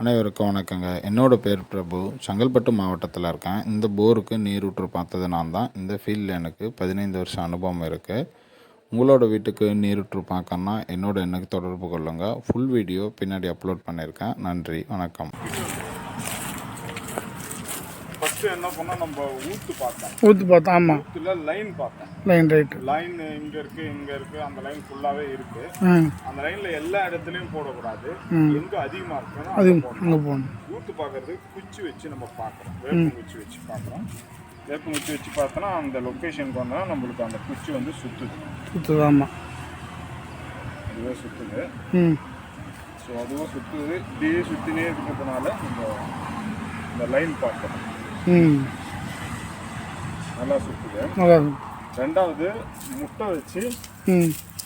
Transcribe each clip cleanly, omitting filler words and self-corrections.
அனைவருக்கும் வணக்கங்க. என்னோட பேர் பிரபு. செங்கல்பட்டு மாவட்டத்தில் இருக்கேன். இந்த போருக்கு நீரூற்று பார்த்தது நான் தான். இந்த ஃபீல்டில் எனக்கு 15 வருஷம் அனுபவம் இருக்குது. உங்களோட வீட்டுக்கு நீரூற்று பார்க்கணுன்னா என்னோட எண்ணுக்கு தொடர்பு கொள்ளுங்கள். ஃபுல் வீடியோ பின்னாடி அப்லோட் பண்ணியிருக்கேன். நன்றி, வணக்கம். ஃபஸ்ட்டு என்ன பண்ணால் நம்ம ஊற்று பார்த்தோம். ஆமாம், ஊற்றுல லைன் பார்த்தேன். லைன் இங்கே இருக்குது, அந்த லைன் ஃபுல்லாகவே இருக்குது. அந்த லைனில் எல்லா இடத்துலையும் போடக்கூடாது. எங்கே அதிகமாக இருக்குன்னா அது போடணும். ஊற்று பார்க்கறதுக்கு குச்சி வச்சு நம்ம பார்க்குறோம். வேப்பங்குச்சி வச்சு பார்க்குறோம். வேப்பங்குச்சி வச்சு பார்த்தோன்னா அந்த லொக்கேஷனுக்கு வந்தோன்னா நம்மளுக்கு அந்த குச்சி வந்து சுற்றுது. ஆமாம், அதுவே சுற்றுது. ஸோ அதுவும் சுற்றுது. இப்படியே சுற்றினே இருக்கிறதுனால நம்ம இந்த லைன் பார்க்குறோம். நல்லா சுற்றுது. ரெண்டாவது முட்டை வச்சு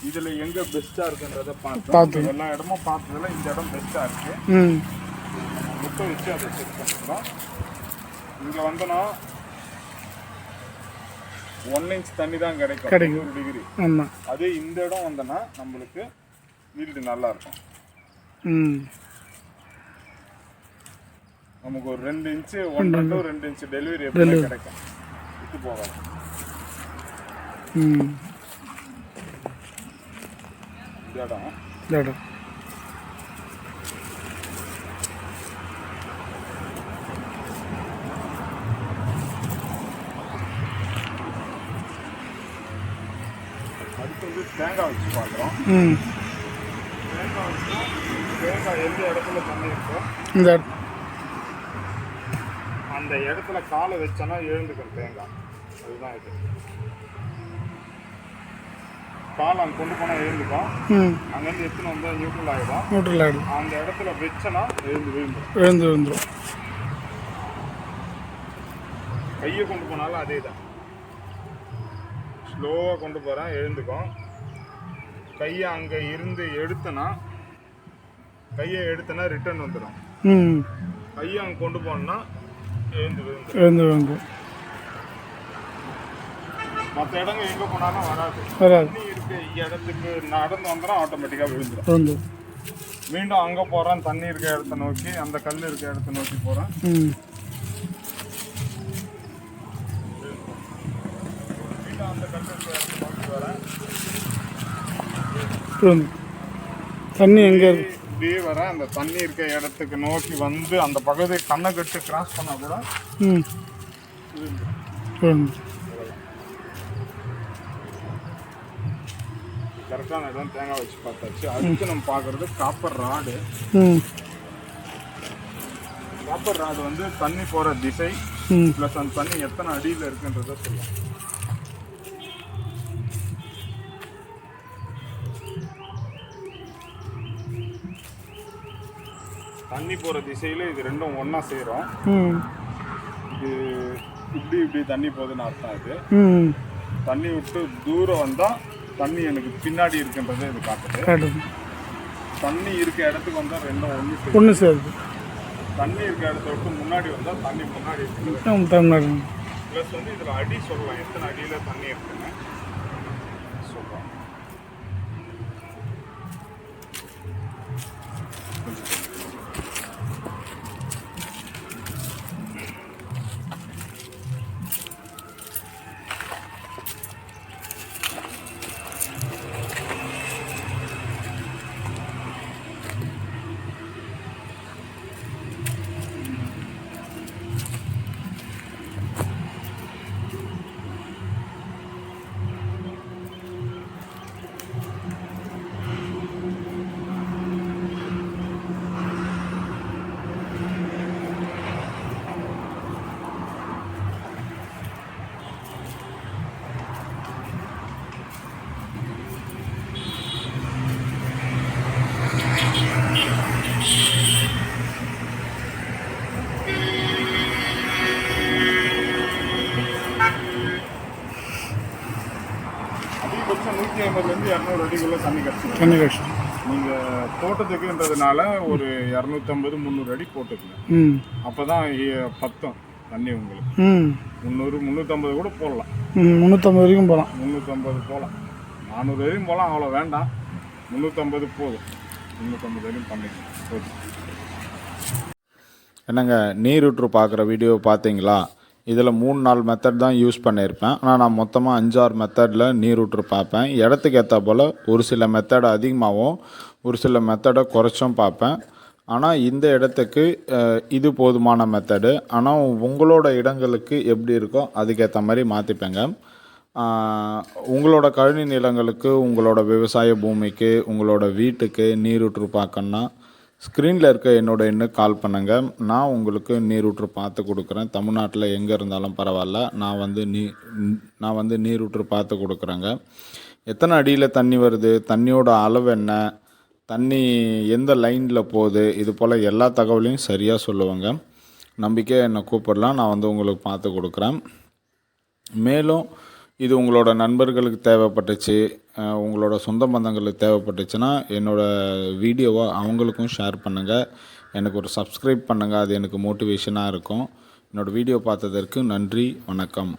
இதில் எங்கே பெஸ்ட்டாக இருக்குன்றதை பார்த்தோம். எல்லா இடமும் பார்த்ததில் இந்த இடம் பெஸ்ட்டாக இருக்குது. முட்டை வச்சு அதை செக் பண்ணிக்கிறோம். இங்கே வந்தோன்னா 1 இன்ச் தண்ணி தான் கிடைக்கும் 100 டிகிரி. அதே இந்த இடம் வந்தோன்னா நம்மளுக்கு ஈல்டு நல்லா இருக்கும். நமக்கு ஒரு 2 இன்ச்சு 1 to 2 இன்ச்சு டெலிவரி எப்படி கிடைக்கும். விட்டு போகாது. இந்த இடம் அடுத்து வந்து தேங்காய் வச்சு பார்க்குறோம். தேங்காய் வச்சா தேங்காய் எந்த இடத்துல தண்ணி இருக்கோ அந்த இடத்துல காலை வச்சோன்னா எழுந்துக்கும் தேங்காய். அதுதான் இது. கால் அங்கே கொண்டு போனால் எழுந்துக்கும். அங்கேருந்து எத்தனை வந்தால் நியூட்ரல் ஆகிடும். அந்த இடத்துல வச்சோன்னா விழுந்துடும். கையை கொண்டு போனாலும் அதே தான். ஸ்லோவாக கொண்டு போகிறேன், எழுந்துக்கும். கையை அங்கே இருந்து எடுத்தனா ரிட்டர்ன் வந்துடும். கையை அங்கே கொண்டு போனோன்னா எழுந்து. மற்ற இடங்க எங்கே போனாலும் வராது. தண்ணி இருக்க இடத்துக்கு நடந்து வந்தோம்னா ஆட்டோமேட்டிக்காக விழுந்துடும். மீண்டும் அங்கே போகிறேன், தண்ணி இருக்க இடத்த நோக்கி, அந்த கல் இருக்க இடத்த நோக்கி போகிறேன். மீண்டும் அந்த கல் இருக்க இடத்த நோக்கி வரேன். தண்ணி எங்கே இப்படியே வர அந்த தண்ணி இருக்க இடத்துக்கு நோக்கி வந்து அந்த பகுதியை கண்ணை கட்டு கிராஸ் பண்ணால் கூட கரெக்டான இடம். தேங்காய் வச்சு பார்த்தாச்சு. அடுத்து நம்ம பார்க்குறது காப்பர் ராடு. காப்பர் ராடு வந்து தண்ணி போகிற திசை ப்ளஸ் அந்த தண்ணி எத்தனை அடியில் இருக்குன்றதை சொல்லலாம். தண்ணி போகிற திசையில் இது ரெண்டும் ஒன்றா சேரும். இது இப்படி தண்ணி போகுதுன்னு அர்த்தம். இது தண்ணி விட்டு தூரம் வந்தால் தண்ணி எனக்கு பின்னாடி இருக்குன்றதை இது காட்டுது. தண்ணி இருக்க இடத்துக்கு வந்தால் ரெண்டும் ஒன்று சேருது. தண்ணி இருக்க இடத்த விட்டு முன்னாடி வந்தால் தண்ணி முன்னாடி இருக்குது. ப்ளஸ் வந்து இதில் அடி சொல்லலாம், எத்தனை அடியில் தண்ணி இருக்குன்னு சொல்லலாம். அதிகபட்சம் 150லேருந்து 200 அடிக்குள்ளே தண்ணி கிடச்சிடும். நீங்கள் தோட்டத்துக்குன்றதுனால ஒரு 250-300 அடி போட்டுக்கங்க. அப்போ தான் பத்தும் தண்ணி உங்களுக்கு. 300-350 கூட போடலாம். 350 வரைக்கும் போகலாம். 350 போகலாம். 400 வரைக்கும் போகலாம். அவ்வளோ வேண்டாம். 350 போதும். 350 வரைக்கும் பண்ணிக்கலாம் போதும். என்னங்க நீரூற்று பார்க்குற வீடியோ பார்த்தீங்களா? இதில் 3-4 மெத்தட் தான் யூஸ் பண்ணியிருப்பேன். ஆனால் நான் மொத்தமாக 5-6 மெத்தடில் நீரூற்று பார்ப்பேன். இடத்துக்கு ஏற்ற போல் ஒரு சில மெத்தடை அதிகமாகவும் ஒரு சில மெத்தடை குறைச்சும் பார்ப்பேன். ஆனால் இந்த இடத்துக்கு இது போதுமான மெத்தடு. ஆனால் உங்களோட இடங்களுக்கு எப்படி இருக்கோ அதுக்கேற்ற மாதிரி மாற்றிப்பேங்க. உங்களோட கழனி நிலங்களுக்கு, உங்களோட விவசாய பூமிக்கு, உங்களோட வீட்டுக்கு நீரூற்று பார்க்கணுன்னா ஸ்க்ரீனில் இருக்க என்னோட எண்ணுக்கு கால் பண்ணுங்கள். நான் உங்களுக்கு நீரூற்று பார்த்து கொடுக்குறேன். தமிழ்நாட்டில் எங்கே இருந்தாலும் பரவாயில்ல, நான் வந்து நீரூற்று பார்த்து கொடுக்குறேங்க. எத்தனை அடியில் தண்ணி வருது, தண்ணியோட அளவு என்ன, தண்ணி எந்த லைனில் போகுது, இது போல் எல்லா தகவலையும் சரியாக சொல்லுவேங்க. நம்பிக்கையாக என்னை கூப்பிடலாம், நான் வந்து உங்களுக்கு பார்த்து கொடுக்குறேன். மேலும் இது உங்களோட நண்பர்களுக்கு தேவைப்பட்டுச்சு, உங்களோட சொந்த பந்தங்களுக்கு தேவைப்பட்டுச்சுன்னா என்னோடய வீடியோவை அவங்களுக்கும் ஷேர் பண்ணுங்கள். எனக்கு ஒரு சப்ஸ்கிரைப் பண்ணுங்கள், அது எனக்கு மோட்டிவேஷனாக இருக்கும். என்னோடய வீடியோ பார்த்ததற்கு நன்றி, வணக்கம்.